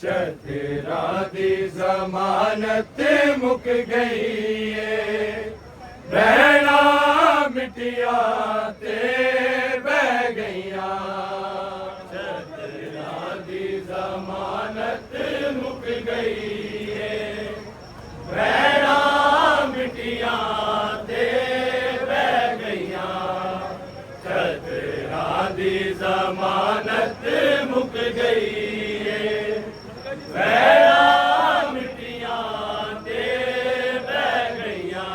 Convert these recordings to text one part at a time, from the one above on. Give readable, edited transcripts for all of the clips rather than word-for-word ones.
चतरा दी जमानत मुक गई है, बहना मिटिया ते बह गईया। चतरा दी जमानत मुक गई है, बहना मिटिया ते बह गईया। चतरा दी जमानत मुक गई है, बहना मिटिया ते बह गईया।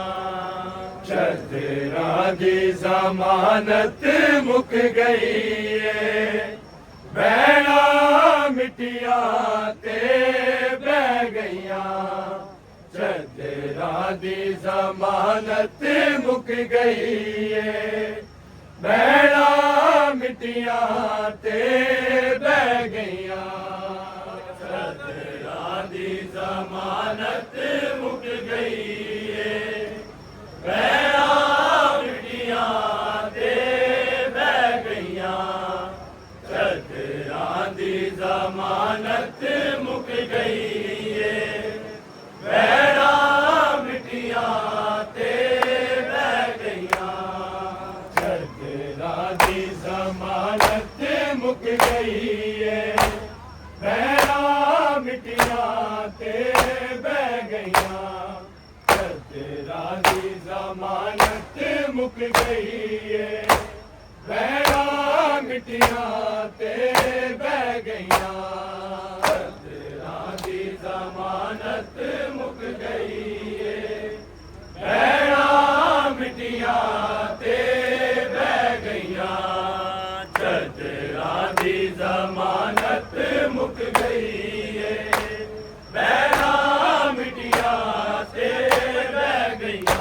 चतरा दी जमानत मुक गई है, बहना मिटिया ते बह गईया। चतरा दी जमानत मुक गई है, बहना मिटिया ते बह गईया। चतरा दी जमानत मुक गई है, बहना मिटिया ते बह गईया। चतरा दी जमानत मुक गई है, बहना मिटिया ते बह गईया। चतरा दी जमानत मुक गई है, बहना मिटिया ते बह गईया। चतरा दी जमानत मुक गई है, बहना मिटिया ते बह गईया। चतरा दी जमानत मुक गई है, बहना मिटिया ते बह गईया। चतरा दी जमानत मुक गई है, बहना मिटिया ते बह गईया। चतरा दी जमानत मुक गई है, बहना मिटिया ते बह गईया।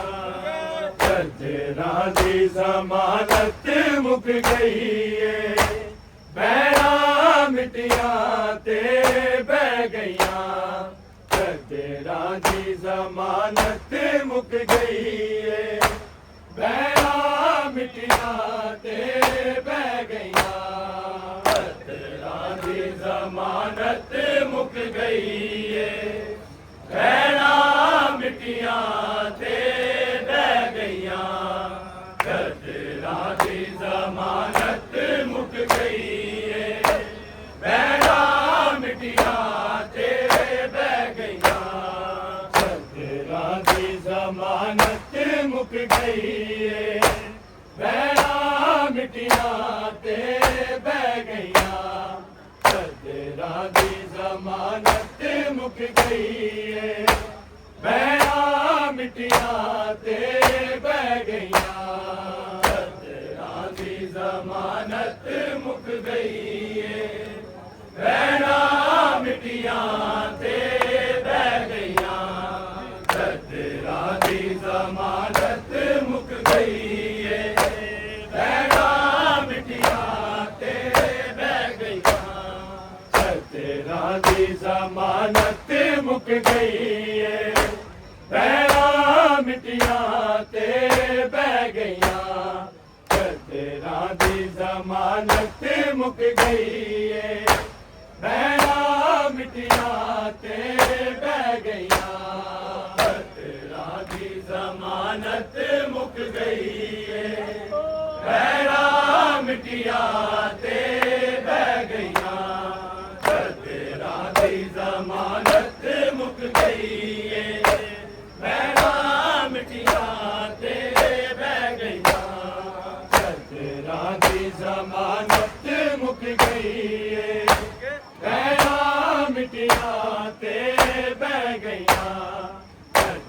चतरा दी जमानत मुक गई है, बहना मिटिया ते बह गईया। चतरा दी जमानत मुक गई है, बहना मिटिया ते बह गईया। चतरा दी जमानत मुक गई है, बहना मिटिया ते बह गईया। चतरा दी जमानत मुक गई है, बहना मिटिया ते बह गईया। चतरा दी जमानत मुक गई है, बहना मिटिया ते बह गईया। चतरा दी जमानत मुक गई है, बहना मिटिया ते बह गईया। चतरा दी जमानत मुक गई है, बहना मिटिया ते बह गईया। चतरा दी जमानत मुक गई है, बहना मिटिया ते बह गईया। तेरा दी जमानत मुक गई है भैना मिटिया ते बह गईया तेरा दी जमानत मुक गई है भैना मिटिया ते बह गईया तेरा दी जमानत मुक गई है भैना मिटिया ते बह गईया तेरा दी जमानत मुक गई है भैना मिटिया ते बह गईया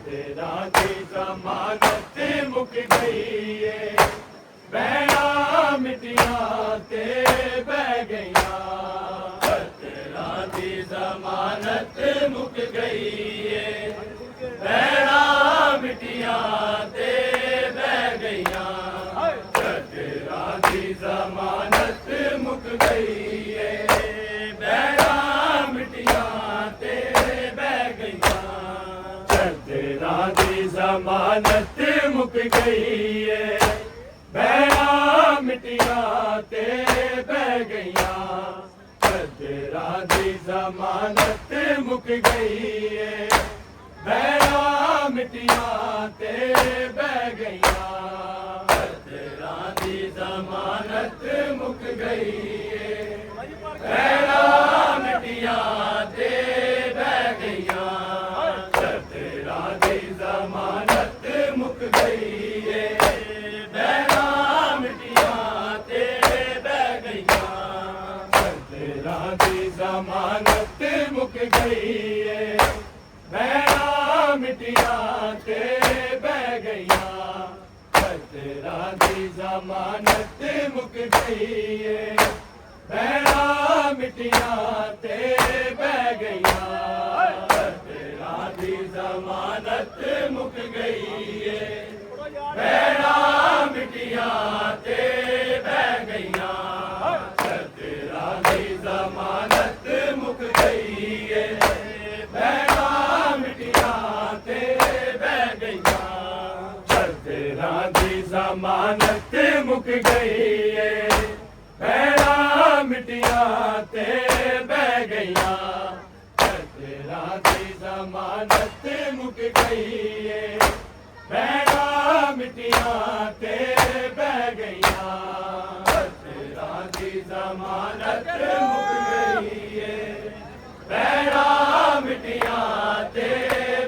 तेरा दी जमानत मुक गई है भैना मिटिया ते बह गईया तेरा दी जमानत मुक गई है भैना मिटिया ते बह गईया तेरा दी जमानत मुक गई है भैना मिटिया ते बह गईया तेरा दी जमानत मुक गई है भैना मिटिया ते बह गईया तेरा दी जमानत मुक गई है भैना मिटिया ते बह गईया तेरा दी जमानत मुक गई है भैना मिटिया ते बह गईया तेरा दी जमानत मुक गई है भैना मिटिया ते बह गईया तेरा दी जमानत मुक गई है भैना मिटिया ते बह गईया तेरा दी जमानत मुक गई है भैना मिटिया ते बह गईया तेरा दी जमानत मुक गई है भैना मिटिया ते बह गईया तेरा दी जमानत मुक गई है भैना मिटिया ते बह गईया तेरा दी जमानत मुक गई है भैना मिटिया ते बह गईया तेरा दी जमानत मुक गई है भैना मिटिया ते बह गईया तेरा दी जमानत मुक गई है भैना मिटिया ते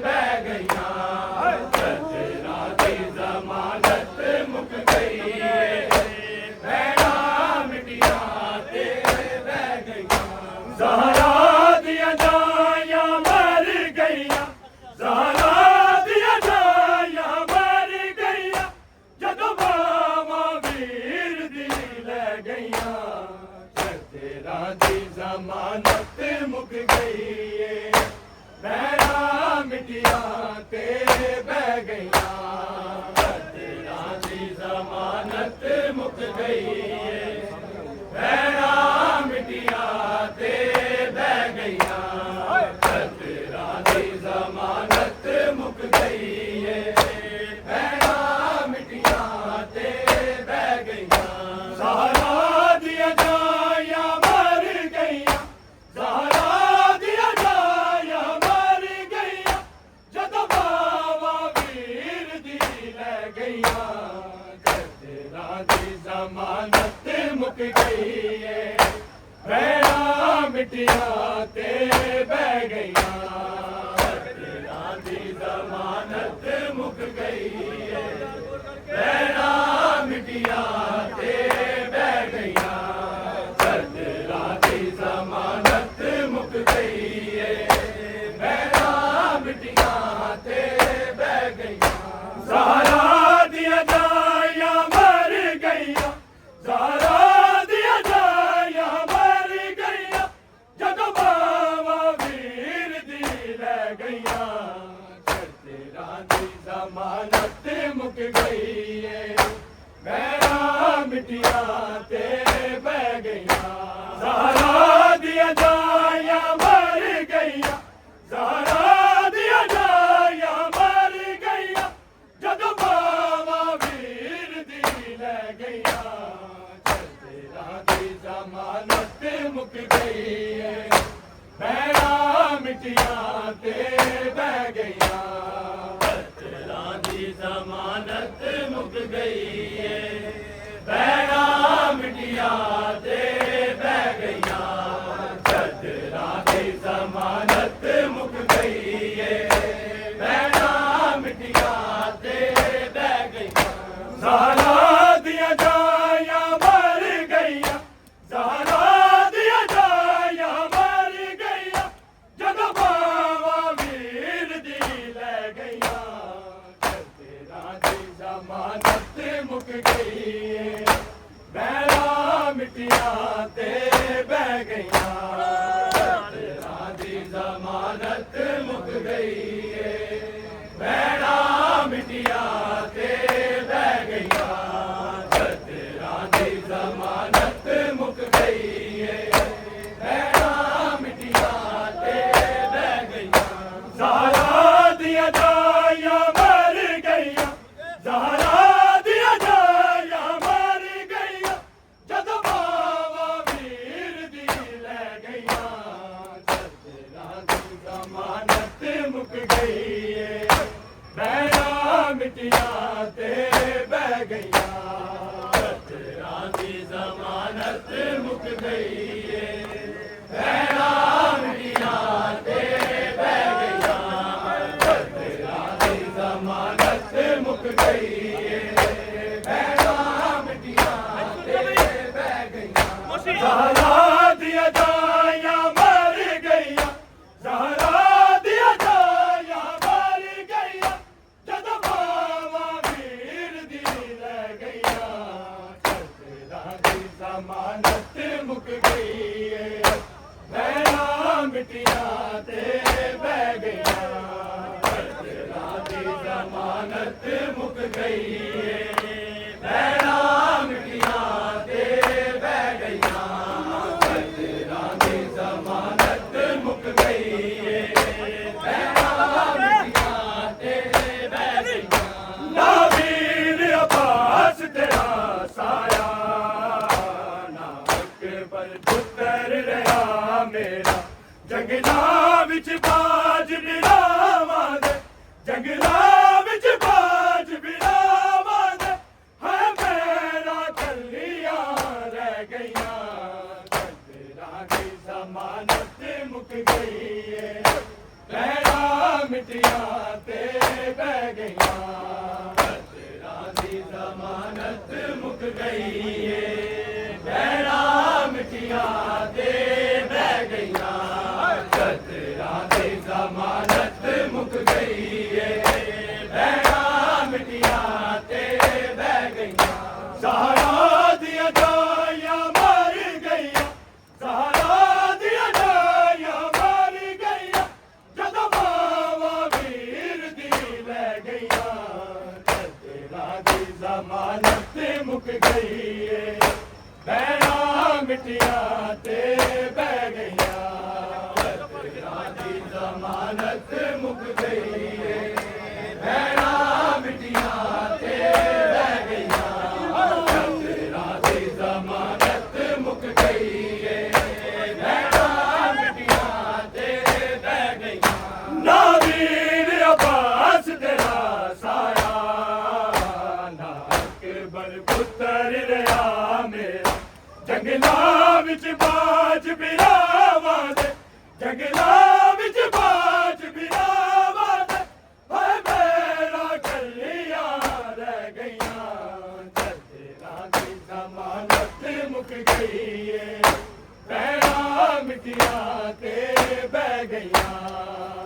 बह गईया तेरा दी जमानत मुक गई है भैना मिटिया ते बह गईया ज़हरा दिया जाया मर गईया ज़हरा दिया जाया मर गईया जदों बावा वीर दी लै गईया तेरा दी जमानत मुक गई है भैना मिटिया ते बह गईया तेरा दी जमानत मुक गई है भैना मिटिया ते बह गईया तेरा दी जमानत मुक गई है भैना मिटिया ते बह गईया ज़हरा दिया जाया मर गईया ज़हरा दिया जाया मर गईया जदों बावा वीर दी लै गईया तेरा दी जमानत मुक गई है भैना मिटिया ते बह गईया तेरा दी जमानत मुक गई है भैना मिटिया ते बह गईया तेरा दी जमानत मुक गई है भैना मिटिया ते बह गईया ज़हरा दिया जाया मर गईया ज़हरा दिया जाया मर गईया जदों बावा वीर दी लै गईया तेरा दी जमानत मुक गई है भैना मिटिया ते बह गईया ज़हरा दिया जाया मर गईया ज़हरा दिया जाया मर गईया जदों बावा वीर दी लै गईया ਜ਼ਮਾਨਤ ਮੁੱਕ ਗਈ ਏ ਭੈਣਾਂ ਮਿੱਟੀਆਂ ਤੇ ਬਹਿ ਗਈਆਂ ਕਤਲਾਂ ਦੀ ਜ਼ਮਾਨਤ ਮੁੱਕ ਗਈ ਏ ਭੈਣਾਂ ਮਿੱਟੀਆਂ ਤੇ ਬਹਿ ਗਈਆਂ ਕਤਲਾਂ ਦੀ ਜ਼ਮਾਨਤ ਮੁੱਕ ਗਈ ਏ ਭੈਣਾਂ ਮਿੱਟੀਆਂ ਤੇ ਬਹਿ ਗਈਆਂ ਜ਼ਾਹਰਾ ਦੀਆਂ ਜਾਈਆਂ ਮਰ ਗਈਆਂ ਜ਼ਾਹਰਾ ਦੀਆਂ ਜਾਈਆਂ ਮਰ ਗਈਆਂ ਜਦੋਂ ਬਾਵਾ ਵੀਰ ਦੀ ਲੈ ਗਈਆਂ ਕਤਲਾਂ ਦੀ ਜ਼ਮਾਨਤ ਮੁੱਕ ਗਈ ਏ ਭੈਣਾਂ ਮਿੱਟੀਆਂ ਤੇ ਬਹਿ ਗਈਆਂ ਕਤਲਾਂ ਦੀ ਜ਼ਮਾਨਤ ਮੁੱਕ ਗਈ ਏ ਭੈਣਾਂ ਮਿੱਟੀਆਂ ਤੇ ਬਹਿ ਗਈਆਂ ਕਤਲਾਂ ਦੀ ਜ਼ਮਾਨਤ ਮੁੱਕ ਗਈ ਏ ਭੈਣਾਂ ਮਿੱਟੀਆਂ ਤੇ ਬਹਿ ਗਈਆਂ ਜ਼ਾਹਰਾ ਦੀਆਂ ਜਾਈਆਂ ਮਰ ਗਈਆਂ ਜ਼ਾਹਰਾ ਦੀਆਂ ਜਾਈਆਂ ਮਰ ਗਈਆਂ ਜਦੋਂ ਬਾਵਾ ਵੀਰ ਦੀ ਲੈ ਗਈਆਂ ਕਤਲਾਂ ਦੀ ਜ਼ਮਾਨਤ ਮੁੱਕ ਗਈ ਏ ਭੈਣਾਂ ਮਿੱਟੀਆਂ ਤੇ ਬਹਿ ਗਈਆਂ ਕਤਲਾਂ ਦੀ ਜ਼ਮਾਨਤ ਮੁੱਕ ਗਈ ਏ ਭੈਣਾਂ ਮਿੱਟੀਆਂ ਤੇ ਬਹਿ ਗਈਆਂ ਕਤਲਾਂ ਦੀ ਜ਼ਮਾਨਤ ਮੁੱਕ ਗਈ ਏ ਭੈਣਾਂ ਮਿੱਟੀਆਂ ਤੇ ਬਹਿ ਗਈਆਂ ਜ਼ਾਹਰਾ ਦੀਆਂ ਜਾਈਆਂ ਮਰ ਗਈਆਂ ਜ਼ਾਹਰਾ ਦੀਆਂ ਜਾਈਆਂ ਮਰ ਗਈਆਂ ਜਦੋਂ ਬਾਵਾ ਵੀਰ ਦੀ ਲੈ ਗਈਆਂ ਕਤਲਾਂ ਦੀ ਜ਼ਮਾਨਤ ਮੁੱਕ ਗਈ ਏ ਭੈਣਾਂ ਮਿੱਟੀਆਂ ਤੇ ਬਹਿ ਗਈਆਂ ਕਤਲਾਂ ਦੀ ਜ਼ਮਾਨਤ ਮੁੱਕ ਗਈ ਏ ਭੈਣਾਂ ਮਿੱਟੀਆਂ ਤੇ ਬਹਿ ਗਈਆਂ ਕਤਲਾਂ ਦੀ ਜ਼ਮਾਨਤ ਮੁੱਕ ਗਈ ਏ ਭੈਣਾਂ ਮਿੱਟੀਆਂ ਤੇ ਬਹਿ ਗਈਆਂ ਨਾ ਵੀਰ ਅਬਾਸ ਤੇਰਾ ਸਾਇਆ ਨਾ ਅਕਬਰ ਪੁੱਤਰ ਰਿਹਾ ਮੇਰਾ ਜੰਗਲਾਂ ਵਿੱਚ ਬਾਜ ਬਿਰਾਵਾਂ ਦੇ ਜੰਗਲਾਂ ਵਿੱਚ ਬਾਜ ਬਿਰਾਵਾਂ ਦੇ ਹੈ ਮੇਰਾ ਕੱਲੀਆਂ ਰਹਿ ਗਈਆਂ ਕਤਲਾਂ ਦੀ ਜ਼ਮਾਨਤ ਮੁੱਕ ਗਈ ਏ ਭੈਣਾਂ ਮਿੱਟੀਆਂ ਤੇ ਬਹਿ ਗਈਆਂ ਕਤਲਾਂ ਦੀ ਜ਼ਮਾਨਤ ਮੁੱਕ ਗਈ ਏ ਭੈਣਾਂ ਮਿੱਟੀਆਂ ਤੇ ਬਹਿ ਗਈਆਂ ਕਤਲਾਂ ਦੀ ਜ਼ਮਾਨਤ ਮੁੱਕ ਗਈ ਏ ਭੈਣਾਂ ਮਿੱਟੀਆਂ ਤੇ ਬਹਿ ਗਈਆਂ ਜ਼ਾਹਰਾ ਦੀਆਂ ਜਾਈਆਂ ਮਰ ਗਈਆਂ ਜ਼ਾਹਰਾ ਦੀਆਂ ਜਾਈਆਂ ਮਰ ਗਈਆਂ ਜਦੋਂ ਬਾਵਾ ਵੀਰ ਦੀ ਲੈ ਗਈਆਂ ਕਤਲਾਂ ਦੀ ਜ਼ਮਾਨਤ ਮੁੱਕ ਗਈ ਏ ਭੈਣਾਂ ਮਿੱਟੀਆਂ ਤੇ ਬਹਿ ਗਈਆਂ ਕਤਲਾਂ ਦੀ ਜ਼ਮਾਨਤ ਮੁੱਕ ਗਈ ਏ ਭੈਣਾਂ ਮਿੱਟੀਆਂ ਤੇ ਬਹਿ ਗਈਆਂ ਕਤਲਾਂ ਦੀ ਜ਼ਮਾਨਤ ਮੁੱਕ ਗਈ ਏ ਭੈਣਾਂ ਮਿੱਟੀਆਂ ਤੇ ਬਹਿ ਗਈਆਂ ਨਾ ਵੀਰ ਅਬਾਸ ਤੇਰਾ ਸਾਇਆ ਨਾ ਅਕਬਰ ਪੁੱਤਰ ਰਿਹਾ ਮੇਰਾ ਜੰਗਲਾਂ ਵਿੱਚ ਬਾਜ ਬਿਰਾਵਾਂ ਦੇ ਜੰਗਲਾਂ ਵਿੱਚ ਬਾਜ ਬਿਰਾਵਾਂ ਦੇ ਹੈ ਮੇਰਾ ਕੱਲੀਆਂ ਰਹਿ ਗਈਆਂ ਕਤਲਾਂ ਦੀ ਜ਼ਮਾਨਤ ਮੁੱਕ ਗਈ ਏ ਭੈਣਾਂ ਮਿੱਟੀਆਂ ਤੇ ਬਹਿ ਗਈਆਂ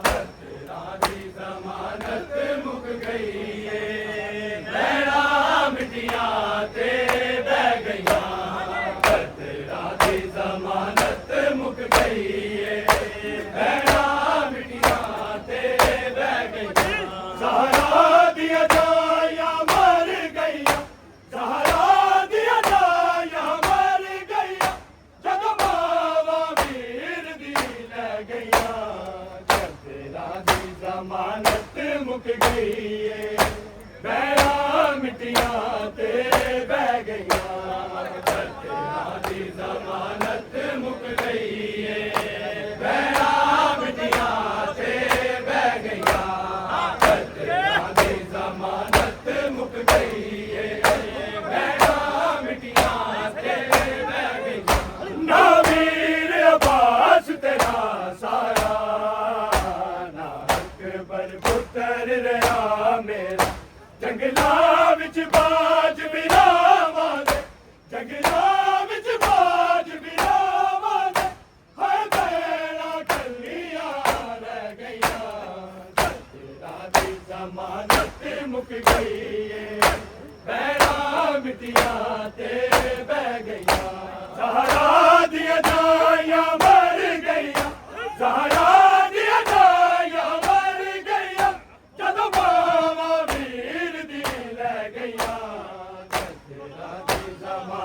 ਕਤਲਾਂ ਦੀ ਜ਼ਮਾਨਤ ਮੁੱਕ ਗਈ ਏ ਭੈਣਾਂ ਮਿੱਟੀਆਂ ਤੇ ਬਹਿ ਗਈਆਂ ਕਤਲਾਂ ਦੀ ਜ਼ਮਾਨਤ ਮੁੱਕ ਗਈ ਏ ਭੈਣਾਂ ਮਿੱਟੀਆਂ ਤੇ ਬਹਿ ਗਈਆਂ ਜ਼ਾਹਰਾ ਦੀਆਂ ਜਾਈਆਂ ਮਰ ਗਈਆਂ ਜ਼ਾਹਰਾ ਦੀਆਂ ਜਾਈਆਂ ਮਰ ਗਈਆਂ ਜਦੋਂ ਬਾਵਾ ਵੀਰ ਦੀ ਲੈ ਗਈਆਂ ਕਤਲਾਂ ਦੀ ਜ਼ਮਾਨਤ ਮੁੱਕ ਗਈ ਏ ਭੈਣਾਂ ਮਿੱਟੀਆਂ ਤੇ ਬਹਿ ਗਈਆਂ ਕਤਲਾਂ ਦੀ ਜ਼ਮਾਨਤ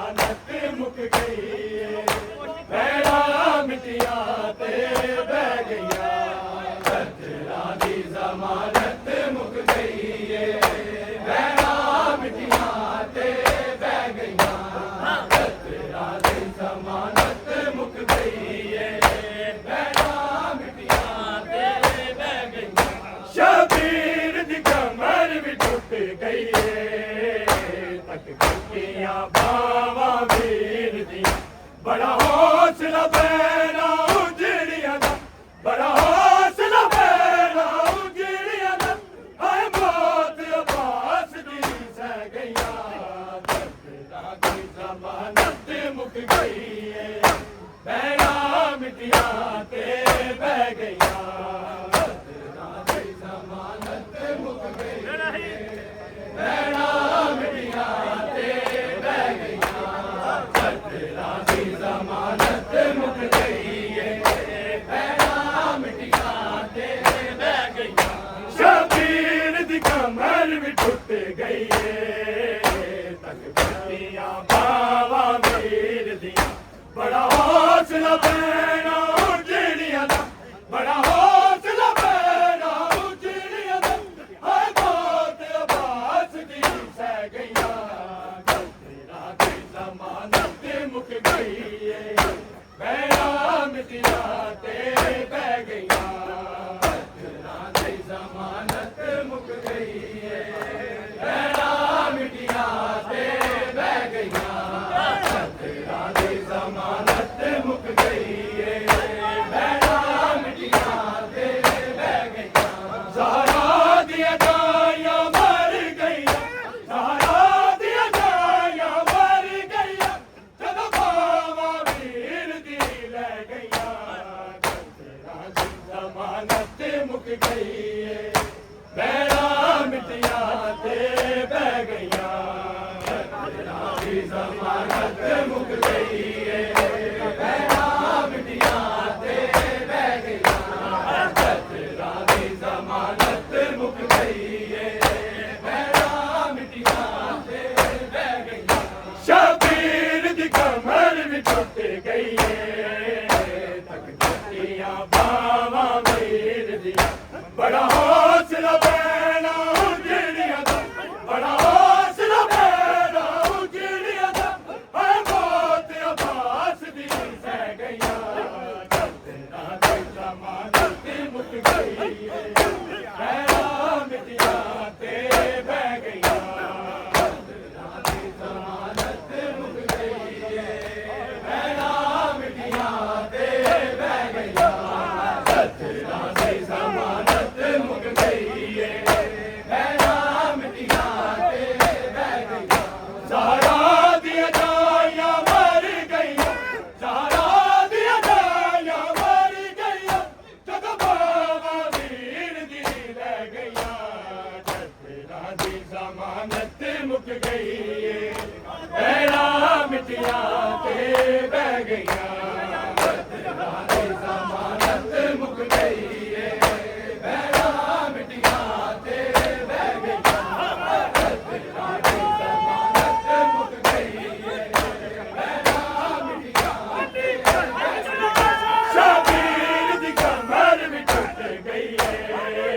ਜ਼ਮਾਨਤ ਮੁੱਕ ਗਈ ਏ ਭੈਣਾਂ ਮਿੱਟੀਆਂ ਤੇ ਬਹਿ ਗਈਆਂ ਕਤਲਾਂ ਦੀ ਜ਼ਮਾਨਤ ਮੁੱਕ ਗਈ ਏ ਭੈਣਾਂ ਮਿੱਟੀਆਂ ਤੇ ਬਹਿ ਗਈਆਂ ਕਤਲਾਂ ਦੀ ਜ਼ਮਾਨਤ ਮੁੱਕ ਗਈ ਏ ਭੈਣਾਂ ਮਿੱਟੀਆਂ ਤੇ ਬਹਿ ਗਈਆਂ ਸ਼ਬੀਰ ਦੀ ਕਮਰ ਵੀ ਟੁੱਟ ਗਈ ਏ ਤੱਕ ਕੀਆਂ ਬਾਵਾਂ ਵੀਰ ਦੀ ਬੜਾ ਹੌਸਲਾ ਭੈਣਾਂ ਉਜੜੀਆਂ ਦਾ ਬੜਾ ਹੌਸਲਾ ਭੈਣਾਂ ਉਜੜੀਆਂ ਦਾ ਹਾਏ ਮੌਤ ਅਬਾਸ ਦੀ ਸਹਿ ਗਈਆਂ ਕਤਲਾਂ ਦੀ ਜ਼ਮਾਨਤ ਮੁੱਕ ਗਈ ਏ ਭੈਣਾਂ ਮਿੱਟੀਆਂ ਤੇ ਬਹਿ ਗਈਆਂ ਕਤਲਾਂ ਦੀ ਜ਼ਮਾਨਤ ਮੁੱਕ ਗਈ ਏ ਭੈਣਾਂ ਮਿੱਟੀਆਂ ਤੇ ਬਹਿ ਗਈਆਂ ਕਤਲਾਂ ਦੀ ਜ਼ਮਾਨਤ ਮੁੱਕ ਗਈ ਏ ਭੈਣਾਂ ਮਿੱਟੀਆਂ ਤੇ ਬਹਿ ਗਈਆਂ ਸ਼ਬੀਰ ਦੀ ਕਮਰ ਵੀ ਟੁੱਟ ਗਈ ਏ ਤੱਕ ਕੀਆਂ ਬਾਵਾਂ ਵੀਰ ਦੀਆਂ ਬੜਾ ਹੌਸਲਾ ਭੈਣਾਂ ਉਜੜੀਆਂ ਦਾ ਬੜਾ ਹੌਸਲਾ ਭੈਣਾਂ ਉਜੜੀਆਂ ਦਾ ਹਾਏ ਮੌਤ ਅਬਾਸ ਦੀ ਸਹਿ ਗਈਆਂ ਕਤਲਾਂ ਦੀ ਜ਼ਮਾਨਤ ਮੁੱਕ ਗਈ ਏ ਭੈਣਾਂ ਮਿੱਟੀਆਂ ਤੇ ਬਹਿ ਗਈਆਂ ਕਤਲਾਂ ਦੀ ਜ਼ਮਾਨਤ ਮੁੱਕ ਗਈ ਏ ਭੈਣਾਂ ਮਿੱਟੀਆਂ ਤੇ ਬਹਿ ਗਈਆਂ ਕਤਲਾਂ ਦੀ ਜ਼ਮਾਨਤ ਮੁੱਕ ਗਈ ਏ ਭੈਣਾਂ ਮਿੱਟੀਆਂ ਤੇ ਬਹਿ ਗਈਆਂ ਜ਼ਾਹਰਾ ਦੀਆਂ ਜਾਈਆਂ ਮਰ ਗਈਆਂ ਜ਼ਾਹਰਾ ਦੀਆਂ ਜਾਈਆਂ ਮਰ ਗਈਆਂ ਜਦੋਂ ਬਾਵਾਂ ਵੀਰ ਦੀ ਲੈ ਗਈਆਂ ਕਤਲਾਂ ਦੀ ਜ਼ਮਾਨਤ ਮੁੱਕ ਗਈ ਏ ਭੈਣਾਂ ਮਿੱਟੀਆਂ ਤੇ ਬਹਿ ਗਈਆਂ ਕਤਲਾਂ ਦੀ ਜ਼ਮਾਨਤ ਮੁੱਕ ਗਈ ਏ ਭੈਣਾਂ ਮਿੱਟੀਆਂ ਤੇ ਬਹਿ ਗਈਆਂ ਕਤਲਾਂ ਦੀ ਜ਼ਮਾਨਤ ਮੁੱਕ ਗਈ ਏ ਭੈਣਾਂ ਮਿੱਟੀਆਂ ਤੇ ਬਹਿ ਗਈਆਂ ਸ਼ਬੀਰ ਦੀ ਕਮਰ ਵੀ ਟੁੱਟ ਗਈ ਏ ਤੱਕ ਕੀਆਂ ਬਾਵਾਂ ਵੀਰ ਦੀਆਂ ਬੜਾ ਹੌਸਲਾ ਭੈਣਾਂ ਉਜੜੀਆਂ ਦਾ ਬੜਾ ਹੌਸਲਾ ਭੈਣਾਂ ਉਜੜੀਆਂ ਦਾ ਹਾਏ ਮੌਤ ਅਬਾਸ ਦੀ ਸਹਿ ਗਈਆਂ ਕਤਲਾਂ ਦੀ ਜ਼ਮਾਨਤ ਮੁੱਕ ਗਈ ਏ ਭੈਣਾਂ ਮਿੱਟੀਆਂ ਤੇ ਬਹਿ ਗਈਆਂ ਕਤਲਾਂ ਦੀ ਜ਼ਮਾਨਤ ਮੁੱਕ ਗਈ ਏ ਭੈਣਾਂ ਮਿੱਟੀਆਂ ਤੇ ਬਹਿ ਗਈਆਂ ਕਤਲਾਂ ਦੀ ਜ਼ਮਾਨਤ ਮੁੱਕ ਗਈ ਏ ਭੈਣਾਂ ਮਿੱਟੀਆਂ ਤੇ ਬਹਿ ਗਈਆਂ ਜ਼ਾਹਰਾ ਦੀਆਂ ਜਾਈਆਂ ਮਰ ਗਈਆਂ ਜ਼ਾਹਰਾ ਦੀਆਂ ਜਾਈਆਂ ਮਰ ਗਈਆਂ ਜਦੋਂ ਬਾਵਾਂ ਵੀਰ ਦੀ ਲੈ ਗਈਆਂ ਕਤਲਾਂ ਦੀ ਜ਼ਮਾਨਤ ਮੁੱਕ ਗਈ ਏ ਭੈਣਾਂ ਮਿੱਟੀਆਂ ਤੇ ਬਹਿ ਗਈਆਂ ਕਤਲਾਂ ਦੀ ਜ਼ਮਾਨਤ ਮੁੱਕ ਗਈ ਏ ਭੈਣਾਂ ਮਿੱਟੀਆਂ ਤੇ ਬਹਿ ਗਈਆਂ ਕਤਲਾਂ ਦੀ ਜ਼ਮਾਨਤ ਮੁੱਕ ਗਈ ਏ ਭੈਣਾਂ ਮਿੱਟੀਆਂ ਤੇ ਬਹਿ ਗਈਆਂ ਸ਼ਬੀਰ ਦੀ ਕਮਰ ਵੀ ਟੁੱਟ ਗਈ ਏ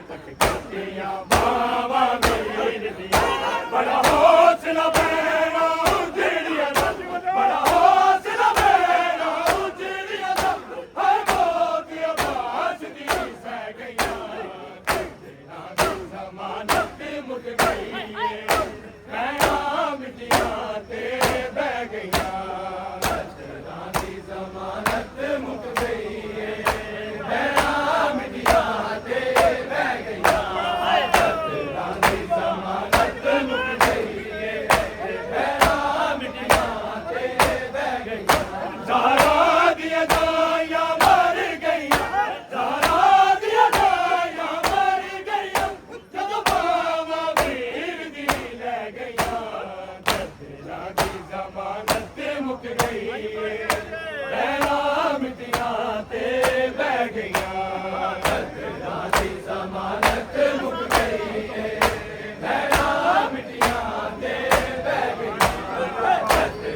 ਤੱਕ ਕੀਆਂ ਬਾਵਾਂ ਵੀਰ ਦੀਆਂ ਬੜਾ ਹੌਸਲਾ ਭੈਣਾਂ ਉਜੜੀਆਂ ਦਾ ਬੜਾ ਹੌਸਲਾ ਭੈਣਾਂ ਉਜੜੀਆਂ ਦਾ ਹਾਏ ਮੌਤ ਅਬਾਸ ਦੀ ਸਹਿ ਗਈਆਂ ਕਤਲਾਂ ਦੀ ਜ਼ਮਾਨਤ ਮੁੱਕ ਗਈ ਏ ਭੈਣਾਂ ਮਿੱਟੀਆਂ ਤੇ ਬਹਿ ਗਈਆਂ ਕਤਲਾਂ ਦੀ ਜ਼ਮਾਨਤ ਮੁੱਕ ਗਈ ਏ ਭੈਣਾਂ ਮਿੱਟੀਆਂ ਤੇ ਬਹਿ ਗਈਆਂ ਕਤਲਾਂ ਦੀ ਜ਼ਮਾਨਤ ਮੁੱਕ ਗਈ ਏ ਭੈਣਾਂ ਮਿੱਟੀਆਂ ਤੇ ਬਹਿ ਗਈਆਂ ਜ਼ਾਹਰਾ ਦੀਆਂ ਜਾਈਆਂ ਮਰ ਗਈਆਂ ਜ਼ਾਹਰਾ ਦੀਆਂ ਜਾਈਆਂ ਮਰ ਗਈਆਂ ਜਦੋਂ ਬਾਵਾਂ ਵੀਰ ਦੀ ਲੈ ਗਈਆਂ ਕਤਲਾਂ ਦੀ ਜ਼ਮਾਨਤ ਮੁੱਕ ਗਈ ਏ ਭੈਣਾਂ ਮਿੱਟੀਆਂ ਤੇ ਬਹਿ ਗਈਆਂ ਕਤਲਾਂ ਦੀ ਜ਼ਮਾਨਤ ਮੁੱਕ ਗਈ ਏ ਭੈਣਾਂ ਮਿੱਟੀਆਂ ਤੇ ਬਹਿ ਗਈਆਂ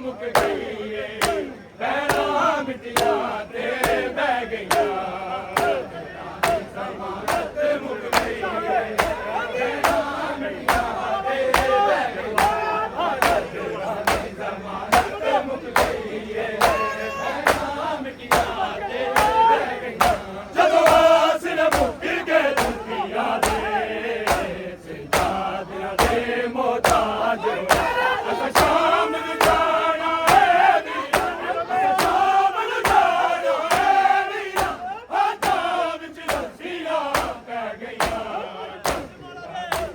मुक गई है, पैरा मिटिया दे गईया जमानत मुक गई है भैणा मिटिया ते बह गईया जमानत मुक गई है भैणा मिटिया ते बह गईया जदों आसर मुक गए दुखिया दे सिंधादियां दे मोहताज असां शाम नूं जाना है वीरा असां शाम नूं जाना है वीरा हाथां विच रस्सियां पै गईयां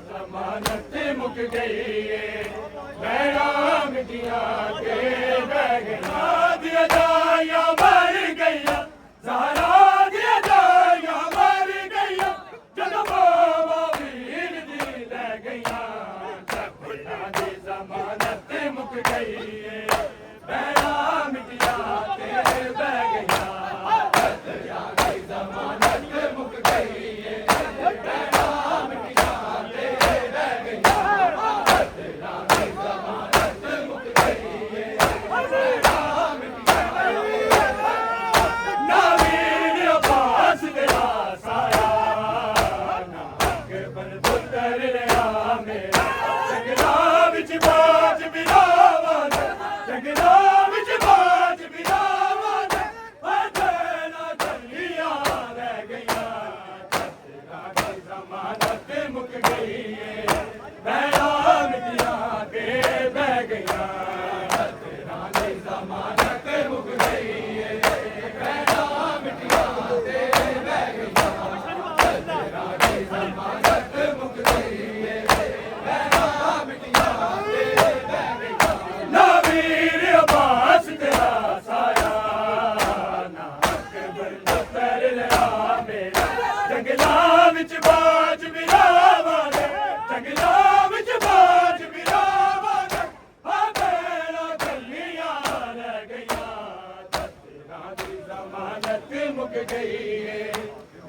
जमानत मुक गई है भैणा मिटिया ते बह गईयां दियां जाइयां मर गईयां ज़हरा दियां जाइयां मर गईयां जदों मावा वीर दी लै गईयां भैणा दी जमानत मुक गई है भैणा मिटिया ते बह गईयां भैणा दी जमानत मुक गई है भैणा मिटिया ते बह गईयां भैणा दी जमानत मुक गई है भैणा मिटिया ना वीर अब्बास तेरा साया ना अकबर पुत्तर रहा मेरा जंगला विच बाज बिरावान जंगला विच बाज बिरावान भैणा चलियां रह गईयां तेरा दी जमानत मुक गई है भैणा मिटिया ते बह गईयां तेरा दी जमानत मुक गई है भैणा मिटिया ते बह गईयां तेरा दी जमानत मुक गई है भैणा मिटिया ते बह गईयां ना वीर अब्बास तेरा साया ना अकबर पुत्तर रहा मेरा जंगला विच बाज बिरावान जंगला विच बाज बिरावान भैणा चलियां रह गईयां तेरा दी जमानत मुक गई है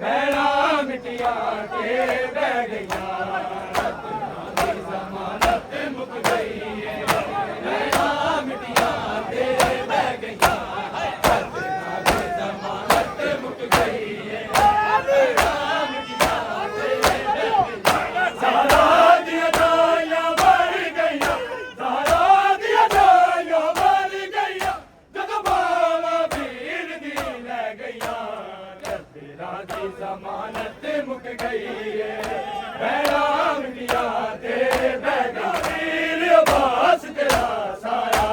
भैणा मिटिया ते बह गईयां तेरा दी जमानत मुक गई है भैणा मिटिया ते बह गईयां तेरा दी जमानत मुक गई है भैणा मिटिया ते बह गईयां ज़हरा दियां जाइयां मर गईयां ज़हरा दियां जाइयां मर गईयां जदों मावा वीर दी लै गईयां तेरा दी जमानत मुक गई है भैणा मिटिया ते बह गईयां वीर अब्बास तेरा साया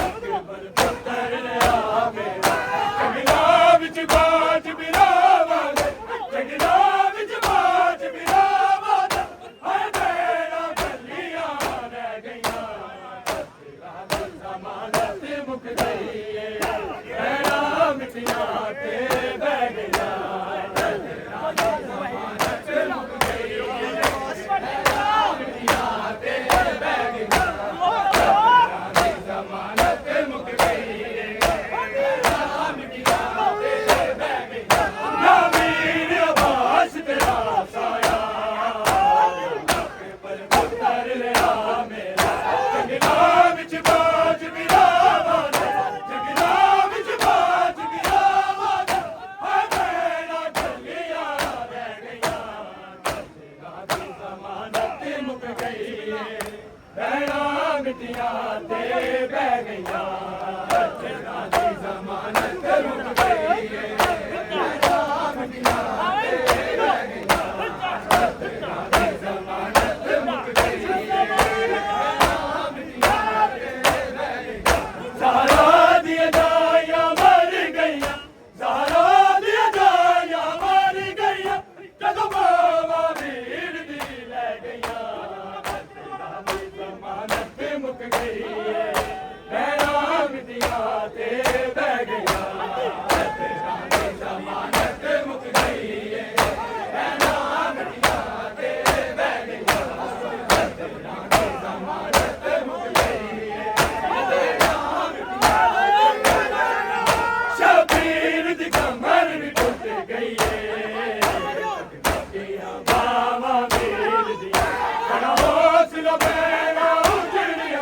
अकबर पुत्तर रहा मेरा जंगला विच बाज बिरावान जंगला विच बाज बिरावान भैणा चलियां रह गईयां तेरा दी जमानत मुक गई है भैणा मिटिया ते बह गईयां तेरा दी जमानत मुक गई है भैणा मिटिया ते बह गईयां तेरा दी जमानत मुक गई है भैणा मिटिया ते बह गईयां ना वीर अब्बास तेरा साया अकबर पुत्तर रहा मेरा जंगला विच बाज बिरावान जंगला विच बाज बिरावान भैणा चलियां रह गईयां तेरा दी जमानत मुक गई है भैणा मिटिया ते बह गईयां तेरा दी जमानत मुक गई है भैणा मिटिया ते बह गईयां तेरा दी जमानत मुक गई है भैणा मिटिया ते बह गईयां ज़हरा दियां जाइयां मर गईयां ज़हरा दियां जाइयां मर गईयां जदों मावा वीर दी लै गईयां तेरा दी जमानत मुक गई है भैणा मिटिया ते बह गईयां तेरा दी जमानत मुक गई है भैणा मिटिया ते बह गईयां तेरा दी जमानत मुक गई है भैणा मिटिया शबीर दी कमर भी टूट गई है बावा वीर दी बड़ा हौसला भैणा उजड़िया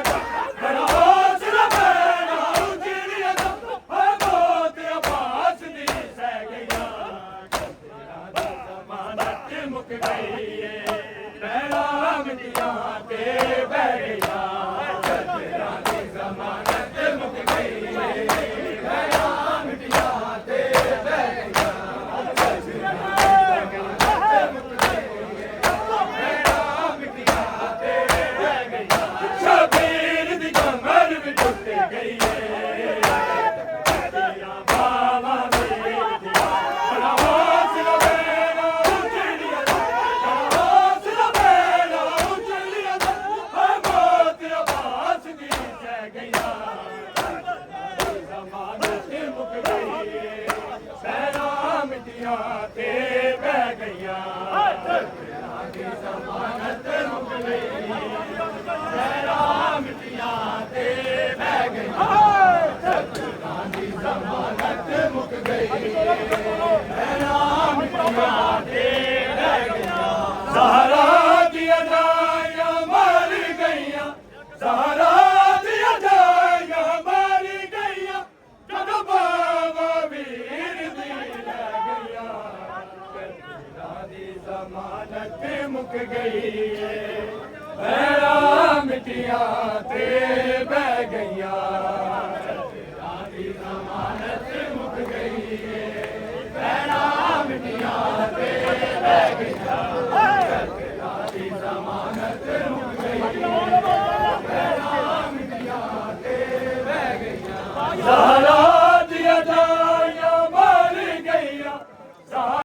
बड़ा हौसला भैणा उजड़िया मौत अब्बास ਮਿੱਟੀਆਂ ਤੇ ਬਹਿ ਗਈਆਂ ਝਗੜਿਆਂ ਦੀ ਜ਼ਮਾਨਤ ਮੁੱਕ ਗਈ ਜ਼ਹਿਰਾਂ ਮਿੱਟੀਆਂ ਤੇ ਬਹਿ ਗਈਆਂ ਝਗੜਿਆਂ ਦੀ ਜ਼ਮਾਨਤ ਮੁੱਕ ਗਈ ਜ਼ਹਿਰਾਂ ਮਿੱਟੀਆਂ ਤੇ ਬਹਿ ਗਈਆਂ ਜ਼ਹਰਾ ਦੀਆਂ ਜਾਈਆਂ ਮਰ ਗਈਆਂ ਜ਼ਹਰਾ ਦੀਆਂ ਜਾਈਆਂ ਮਰ ਗਈਆਂ ਜਦੋਂ ਬਾਬਾ ਵੀਰ ਦੀ ਲੈ ਗਈਆਂ ਝਗੜਿਆਂ ਦੀ ਜ਼ਮਾਨਤ ਮੁੱਕ ਗਈ ਏ ਜ਼ਹਿਰਾਂ ਮਿੱਟੀਆਂ ਤੇ ਬਹਿ ਗਈਆਂ ਝਗੜਿਆਂ ਦੀ ਜ਼ਮਾਨਤ ਮੁੱਕ ਗਈ ਏ ਜ਼ਹਿਰਾਂ ਮਿੱਟੀਆਂ ਤੇ ਬਹਿ ਗਈਆਂ